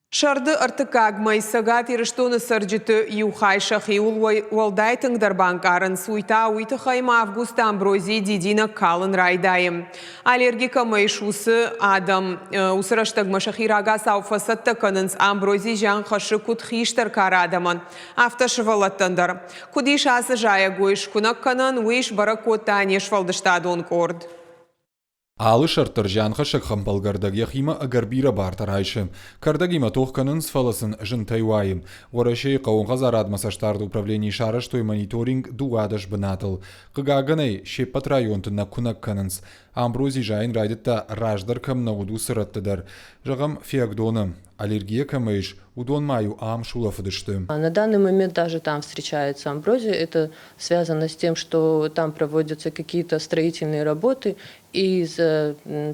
Шарды артыкаг майсагат ирыштоны сырджыты юхайшах иул уалдайтың дарбанкарын суйта уйты хайма Августа Амброзий дидина калын райдайым. Аллергика майшусы адам усыраштаг машахирага сауфасатта канынс Амброзий жан хашы кут хиштар карадаман. Автошывалаттандар. Кудиш асы жая гойш кунак канан уиш баракота нешвалдыштадон корд. Алыш артыр жанха шыққам балгардаг яхима агарбира бартар айшым. Кардагима тоққанын сфаласын жынтай уайым. Орашей қауынға зарад масаштарды управлений шараш той мониторинг дуадаш бынатыл. Қығағынай шеппат районтына кунак канынс. Амброзий жайын райдытта раждар кам на уду сыраттыдар. Жағам феагдоны. Аллергия камыш, удон маю ам шулафыдышты. На данный момент даже там встречается амброзия. Это связано с тем, что там проводятся какие-то строительные работы, и из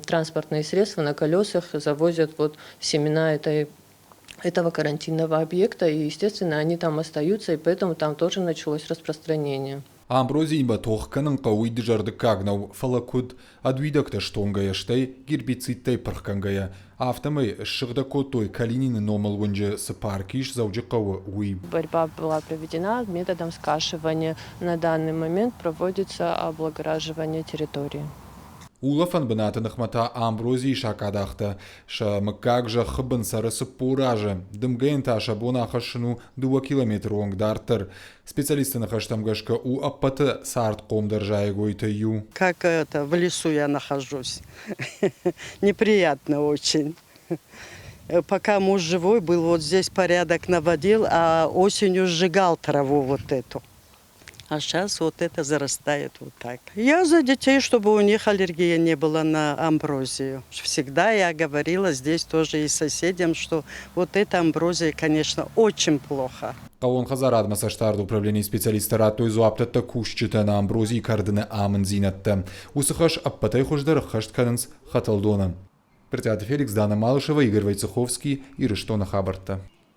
транспортные средства на колесах завозят вот семена этого карантинного объекта, и, естественно, они там остаются, и поэтому там тоже началось распространение. Амброзий ба тоққанын қауиды жарды кагнау фалакуд адуидакта штонгаяштай гербицидтай пырхкангая. Автомой шыгда котой калинины номал вынжы сапаркиш заужи қауы уи. Борьба была проведена методом скашивания. На данный момент проводится облагораживание территории. Улафан бынатынық мата Амброзий шакадахта, ша мыккак жа хыбын сарысы пуражы, дымгайын таша бона хашыну 2 километр оңдартыр. Специалисты хаштамгашка у аппаты сарт комдар жайы гойты ю. Как это, в лесу я нахожусь. Неприятно очень. Пока муж живой был, вот здесь порядок наводил, а осенью сжигал траву вот эту. А сейчас вот это зарастает вот так. Я за детей, чтобы у них аллергия не было на амброзию. Всегда я говорила здесь тоже и соседям, что вот эта амброзия, конечно, очень плохо. Қауын қазарад масаштарды управление специалистары той зуаптатта кушчыта на амброзии кардыны амын зинатты. Усыхаш аппатай хождары хашт канынс хаталдоны. Феликс, Дана Малышева, Игорь Войцеховский и Рыштона Хабарта.